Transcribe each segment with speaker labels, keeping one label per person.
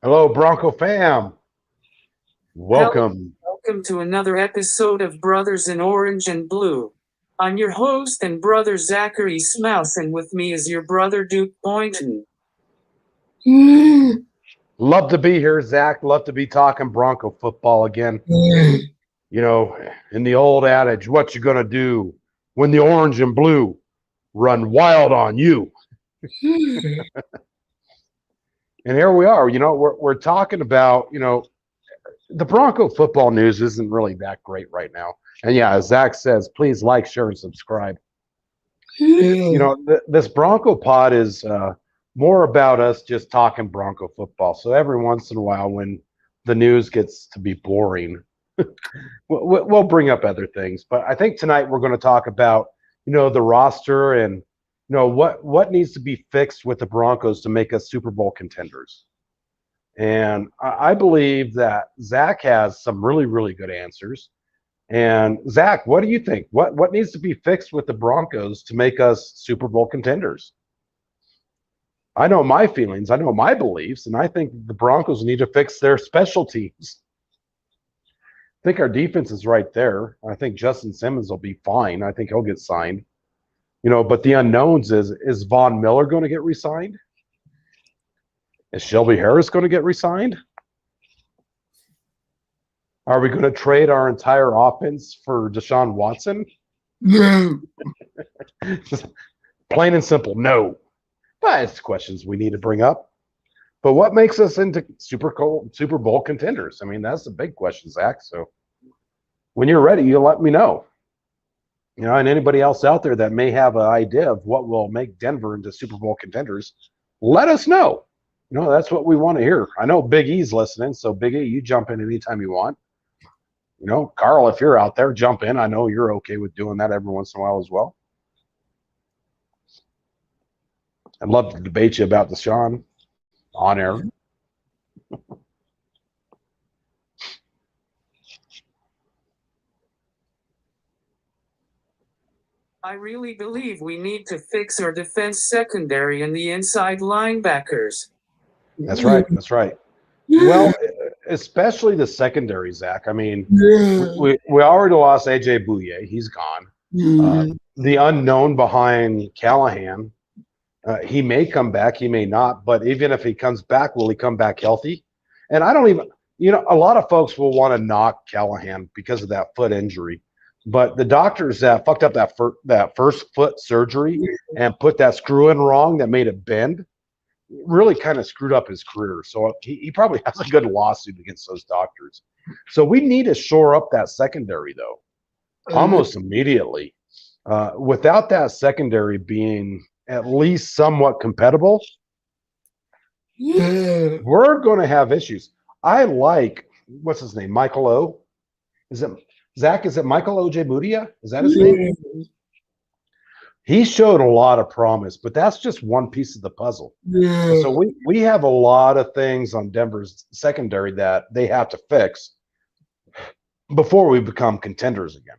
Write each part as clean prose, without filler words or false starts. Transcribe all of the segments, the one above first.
Speaker 1: Hello, Bronco fam.
Speaker 2: Hello,
Speaker 1: Welcome.
Speaker 2: welcome to another episode of Brothers in Orange and Blue. I'm your host and brother Zachary Smouse, and with me is your brother Duke Boynton.
Speaker 1: Love to be here, Zach. Love to be talking Bronco football again. You know, in the old adage, what you gonna do when the orange and blue run wild on you? And here we are. We're talking about the Bronco football news isn't really that great right now. And yeah, as Zach says, please like, share, and subscribe. This Bronco pod is more about us just talking Bronco football. So every once in a while, when the news gets to be boring, we'll bring up other things. But I think tonight we're going to talk about the roster and what needs to be fixed with the Broncos to make us Super Bowl contenders. And I believe that Zach has some really really good answers. And Zach, what do you think? What needs to be fixed with the Broncos to make us Super Bowl contenders? I know my feelings, I know my beliefs, and I think the Broncos need to fix their special teams. I think our defense is right there. I think Justin Simmons will be fine. I think he'll get signed. But the unknowns is Von Miller going to get re-signed? Is Shelby Harris going to get re-signed? Are we going to trade our entire offense for Deshaun Watson? Plain and simple, no. But it's questions we need to bring up. But what makes us into Super Bowl contenders? I mean, that's the big question, Zach. So when you're ready, you let me know. And anybody else out there that may have an idea of what will make Denver into Super Bowl contenders, let us know. That's what we want to hear. I know Big E's listening, so Big E, you jump in anytime you want. Carl, if you're out there, jump in. I know you're okay with doing that every once in a while as well. I'd love to debate you about Deshaun on air.
Speaker 2: I really believe we need to fix our defense secondary and the inside linebackers.
Speaker 1: That's right. That's right. Well, especially the secondary, Zach. I mean, we already lost AJ Bouye. He's gone. The unknown behind Callahan, he may come back, he may not. But even if he comes back, will he come back healthy? And I don't even, a lot of folks will want to knock Callahan because of that foot injury. But the doctors that fucked up that first foot surgery and put that screw in wrong that made it bend really kind of screwed up his career. So he probably has a good lawsuit against those doctors. So we need to shore up that secondary, though, almost immediately. Without that secondary being at least somewhat compatible, we're going to have issues. I like, what's his name? Michael O. Is it Zach? Is it Michael Ojemudia? Is that his name? He showed a lot of promise, but that's just one piece of the puzzle. So we have a lot of things on Denver's secondary that they have to fix before we become contenders again.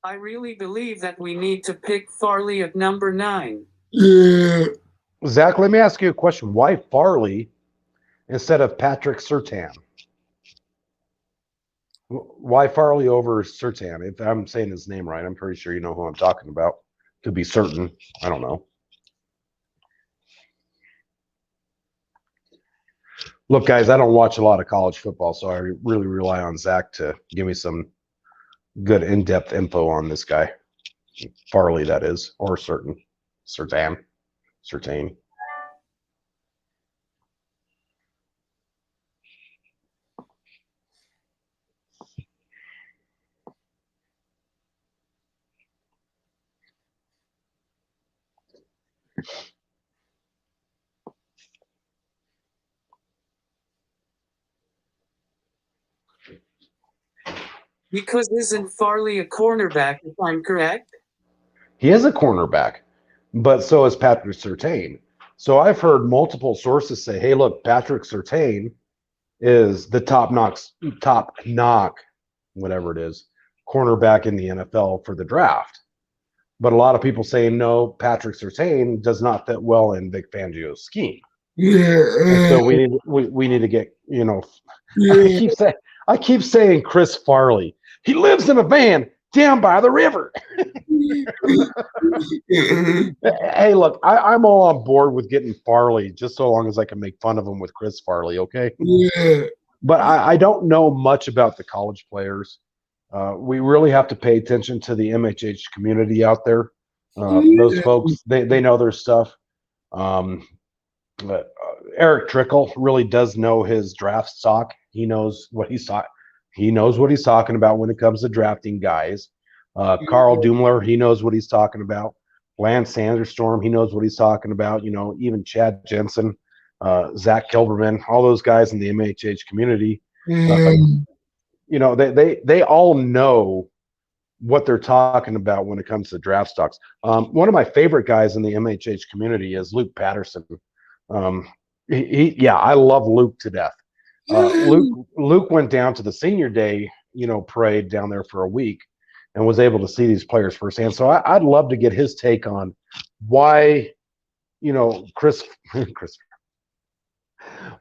Speaker 2: I really believe that we need to pick Farley at number 9.
Speaker 1: Zach, let me ask you a question. Why Farley instead of Patrick Surtain? Why Farley over Surtain? If I'm saying his name right, I'm pretty sure you know who I'm talking about. To be certain, I don't know. Look, guys, I don't watch a lot of college football, so I really rely on Zach to give me some good in-depth info on this guy. Farley, that is, or Surtain.
Speaker 2: Because isn't Farley a cornerback, if I'm correct?
Speaker 1: He is a cornerback, but so is Patrick Surtain. So I've heard multiple sources say, "Hey, look, Patrick Surtain is the top knock, whatever it is, cornerback in the NFL for the draft." But a lot of people say no, Patrick Surtain does not fit well in Vic Fangio's scheme. And so we need to get, I keep saying Chris Farley. He lives in a van down by the river. Hey, look, I'm all on board with getting Farley just so long as I can make fun of him with Chris Farley, okay? But I don't know much about the college players. We really have to pay attention to the MHH community out there. Those folks, they know their stuff. But Eric Trickle really does know his draft stock. He knows what he's talking. He knows what he's talking about when it comes to drafting guys. Carl Dumler, he knows what he's talking about. Lance Sanderstorm, he knows what he's talking about. Even Chad Jensen, Zach Kilberman, all those guys in the MHH community. They all know what they're talking about when it comes to draft stocks. One of my favorite guys in the MHH community is Luke Patterson. I love Luke to death. Luke went down to the senior day, parade down there for a week and was able to see these players firsthand. So I'd love to get his take on why, Chris,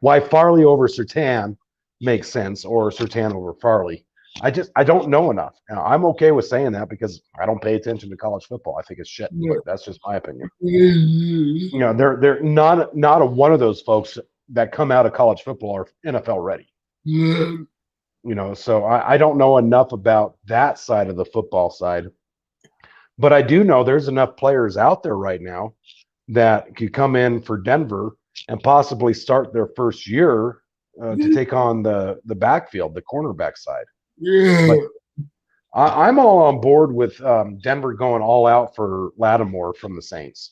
Speaker 1: why Farley over Surtain makes sense or Surtain over Farley. I don't know enough. Now, I'm okay with saying that because I don't pay attention to college football. I think it's shit. But that's just my opinion. They're not a one of those folks that come out of college football are NFL ready. So I don't know enough about that side of the football side. But I do know there's enough players out there right now that could come in for Denver and possibly start their first year to take on the backfield, the cornerback side. But I'm all on board with Denver going all out for Lattimore from the Saints.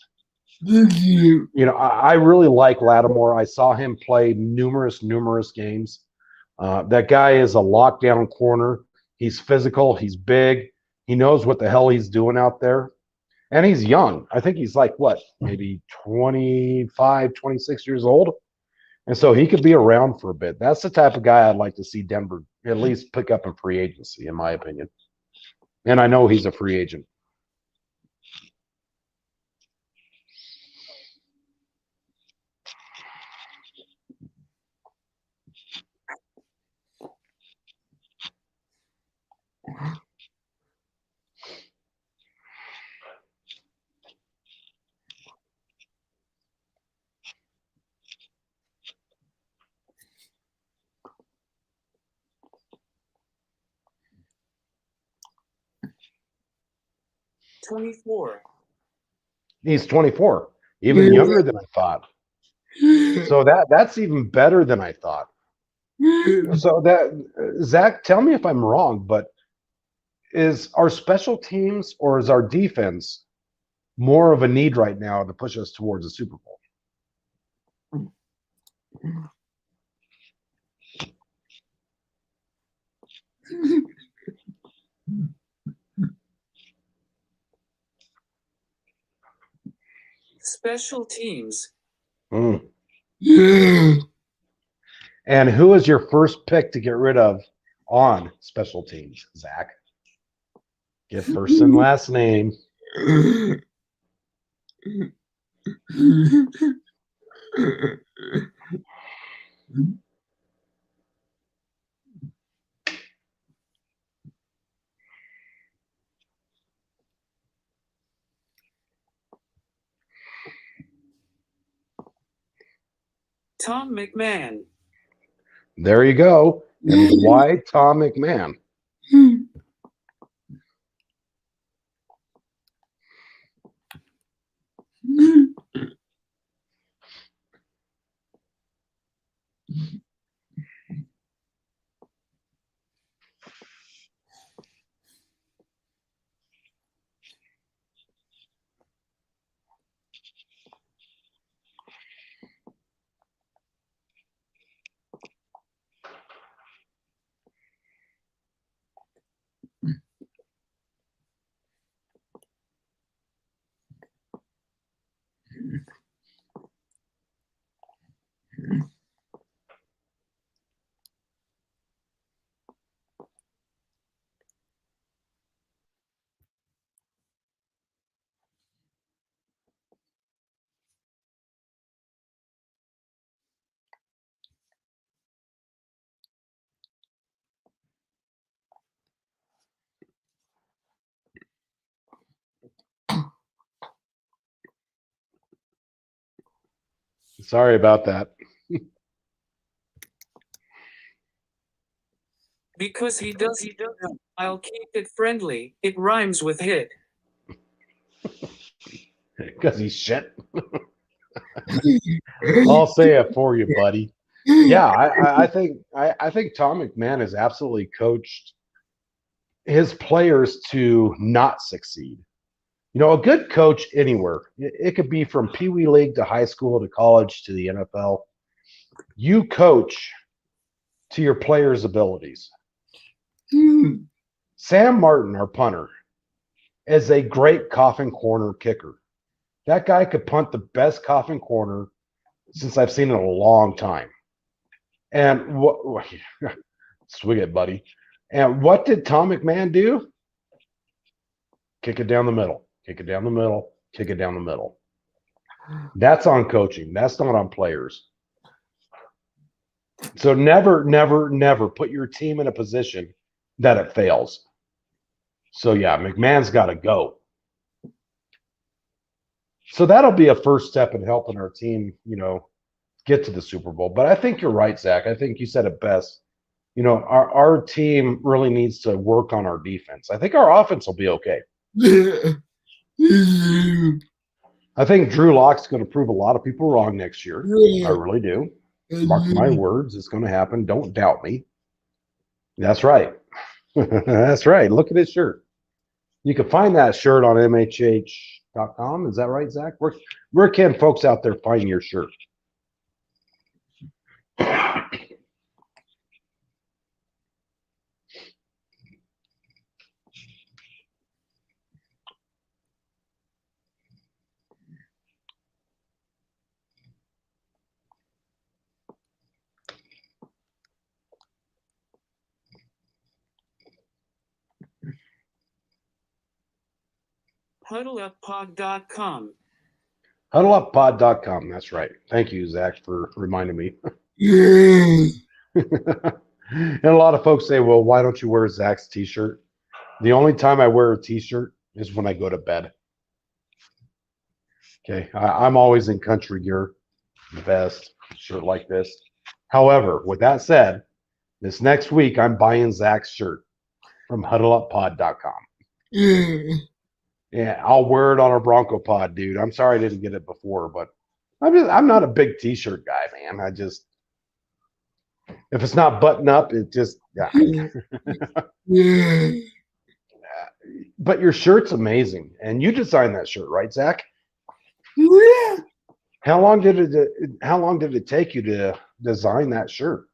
Speaker 1: I really like Lattimore. I saw him play numerous games. That guy is a lockdown corner. He's physical. He's big. He knows what the hell he's doing out there. And he's young. I think he's like, maybe 25, 26 years old. And so he could be around for a bit. That's the type of guy I'd like to see Denver at least pick up in free agency, in my opinion. And I know he's a free agent. He's 24, even younger than I thought. So that's even better than I thought. So Zach, tell me if I'm wrong, but is our special teams or is our defense more of a need right now to push us towards a Super Bowl?
Speaker 2: Special teams.
Speaker 1: And who is your first pick to get rid of on special teams, Zach? Get first and last name.
Speaker 2: Tom McMahon.
Speaker 1: There you go. And why Tom McMahon? Sorry about that.
Speaker 2: Because he does. I'll keep it friendly. It rhymes with hit.
Speaker 1: Because he's shit. I'll say it for you, buddy. Yeah, I think Tom McMahon has absolutely coached his players to not succeed. You know, a good coach anywhere, it could be from Pee Wee League to high school to college to the NFL. You coach to your players' abilities. Sam Martin, our punter, is a great coffin corner kicker. That guy could punt the best coffin corner since I've seen in a long time. And what swig it, buddy. And what did Tom McMahon do? Kick it down the middle, kick it down the middle, kick it down the middle. That's on coaching. That's not on players. So never, never, never put your team in a position that it fails. So yeah, McMahon's got to go. So that'll be a first step in helping our team, you know, get to the Super Bowl. But I think you're right, Zach. I think you said it best. You know, our team really needs to work on our defense. I think our offense will be okay. I think Drew Lock's going to prove a lot of people wrong next year. I really do. Mark my words, it's going to happen. Don't doubt me. That's right. That's right. Look at his shirt. You can find that shirt on MHH.com. Is that right, Zach? Where can folks out there find your shirt?
Speaker 2: HuddleUpPod.com.
Speaker 1: HuddleUpPod.com. That's right. Thank you, Zach, for reminding me. And a lot of folks say, well, why don't you wear Zach's t-shirt? The only time I wear a t-shirt is when I go to bed. Okay. I'm always in country gear, vest, shirt like this. However, with that said, this next week I'm buying Zach's shirt from huddleuppod.com. Yeah, I'll wear it on a Bronco pod, dude. I'm sorry I didn't get it before, but I'm not a big t-shirt guy, man. I just if it's not button up, it just yeah. But your shirt's amazing, and you designed that shirt, right, Zach? Yeah. How long did it take you to design that shirt?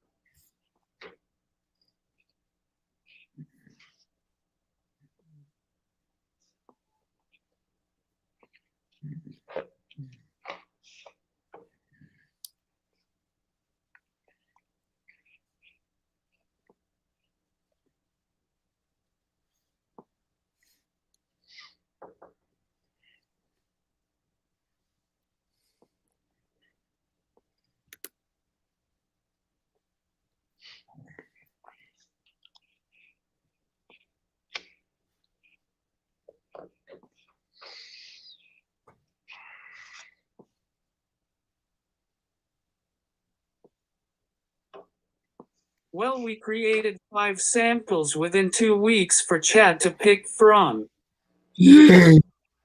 Speaker 2: Well, we created 5 samples within 2 weeks for Chad to pick from.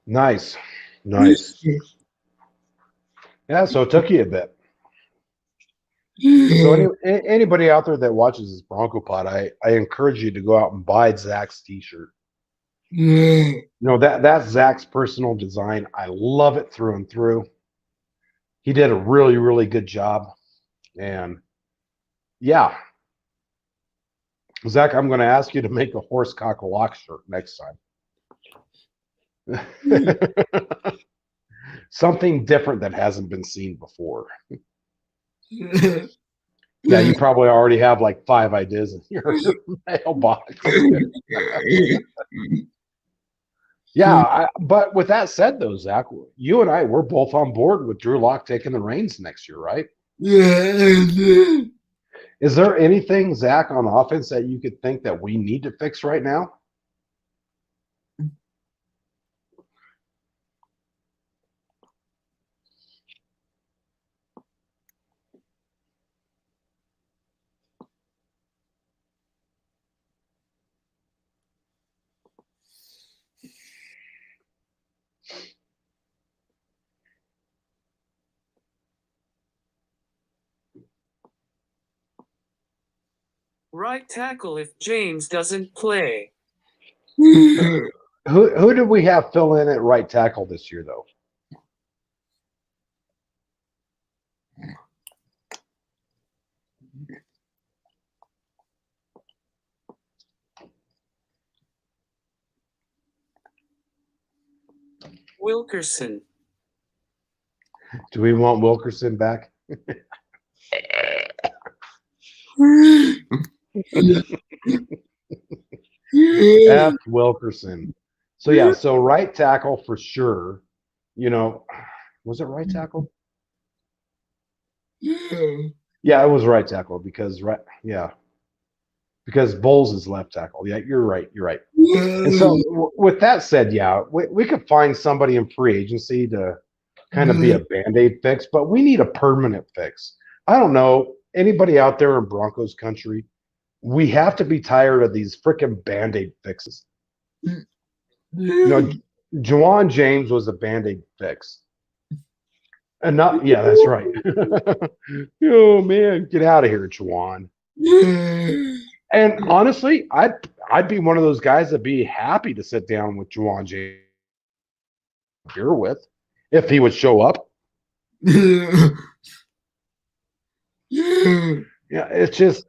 Speaker 1: Nice. Nice. Yeah, so it took you a bit. So anybody out there that watches this Bronco Pod, I encourage you to go out and buy Zach's t-shirt. You know, that's Zach's personal design. I love it through and through. He did a really, really good job. And yeah. Zach, I'm going to ask you to make a horse cock a lock shirt next time. Something different that hasn't been seen before. Yeah, you probably already have like 5 ideas in your mailbox. Yeah, but with that said, though, Zach, you and we're both on board with Drew Lock taking the reins next year, right? Yeah. Is there anything, Zach, on offense that you could think that we need to fix right now?
Speaker 2: Right tackle if James doesn't play.
Speaker 1: Who did we have fill in at right tackle this year, though?
Speaker 2: Wilkerson.
Speaker 1: Do we want Wilkerson back? F. Wilkerson. So yeah, so right tackle for sure. You know, was it right tackle? Yeah, it was right tackle because because Bowles is left tackle. Yeah, you're right. You're right. And so with that said, yeah, we could find somebody in free agency to kind of be a band-aid fix, but we need a permanent fix. I don't know anybody out there in Broncos country. We have to be tired of these freaking band-aid fixes. You know, Juwan James was a band-aid fix. And not, yeah, that's right. Oh man, get out of here, Juwan. And honestly, I'd be one of those guys that'd be happy to sit down with Juwan James beer with if he would show up. Yeah, it's just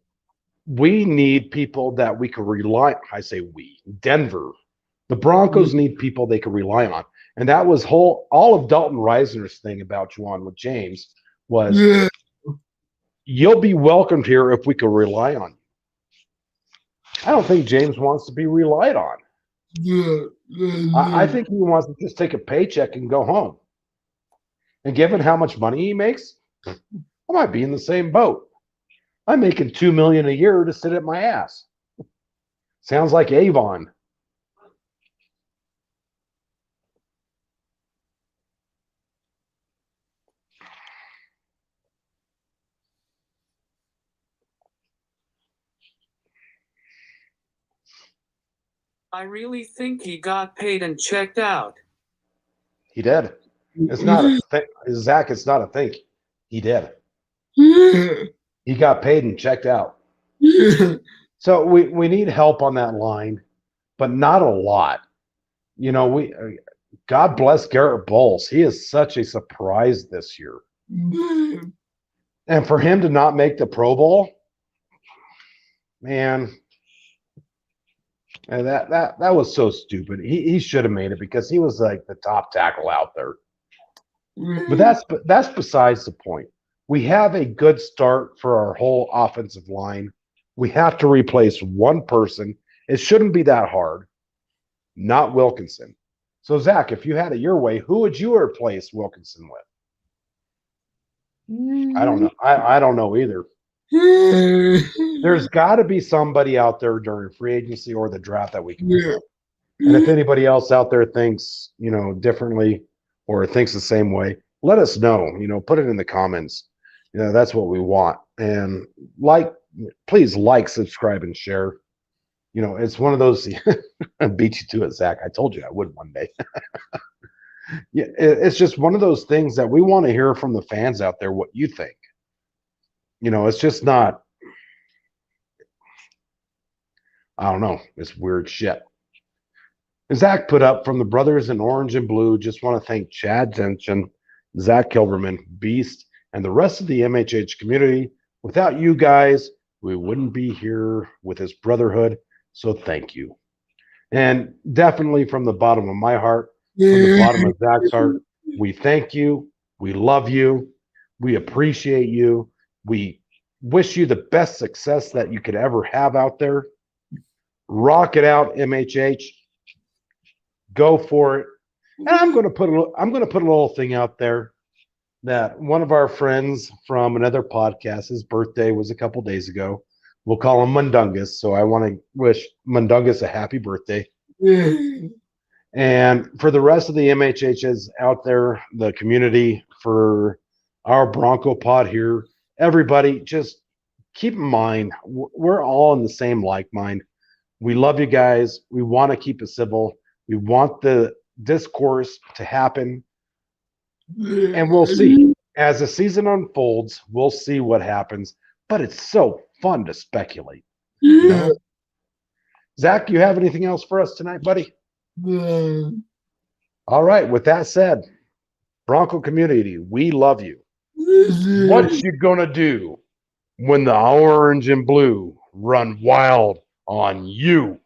Speaker 1: we need people that we can rely. I say we, Denver, the Broncos need people they can rely on, and that was all of Dalton Reisner's thing about Juwan with James was you'll be welcomed here if we can rely on you. I don't think James wants to be relied on. I think he wants to just take a paycheck and go home. And given how much money he makes, I might be in the same boat. I'm making $2 million a year to sit at my ass. Sounds like Avon.
Speaker 2: I really think he got paid and checked out.
Speaker 1: He did. It's not a thing, Zach. It's not a thing. He did. He got paid and checked out. So we need help on that line, but not a lot. You know, God bless Garrett Bowles. He is such a surprise this year. And for him to not make the Pro Bowl, man, and that was so stupid. He should have made it because he was like the top tackle out there. But that's besides the point. We have a good start for our whole offensive line. We have to replace one person. It shouldn't be that hard. Not Wilkinson. So Zach, if you had it your way, who would you replace Wilkinson with? I don't know. I don't know either. There's got to be somebody out there during free agency or the draft that we can pick up. And if anybody else out there thinks, differently or thinks the same way, let us know. Put it in the comments. That's what we want. And please like, subscribe, and share. It's one of those. I beat you to it, Zach. I told you I would one day. Yeah, it's just one of those things that we want to hear from the fans out there what you think. It's just not. I don't know. It's weird shit. And Zach put up from the brothers in orange and blue. Just want to thank Chad Jensen, Zach Kilberman, Beast, and the rest of the MHH community. Without you guys, we wouldn't be here with this brotherhood. So thank you. And definitely from the bottom of my heart, from the bottom of Zach's heart, we thank you. We love you. We appreciate you. We wish you the best success that you could ever have out there. Rock it out, MHH. Go for it. And I'm going to put a little thing out there that one of our friends from another podcast, his birthday was a couple days ago. We'll call him Mundungus. So I want to wish Mundungus a happy birthday. And for the rest of the MHHs out there, the community, for our Bronco pod here, everybody, just keep in mind, we're all in the same like mind. We love you guys. We want to keep it civil. We want the discourse to happen. And we'll see. As the season unfolds, we'll see what happens. But it's so fun to speculate. know it. Zach, you have anything else for us tonight, buddy? All right. With that said, Bronco community, we love you. What you gonna do when the orange and blue run wild on you?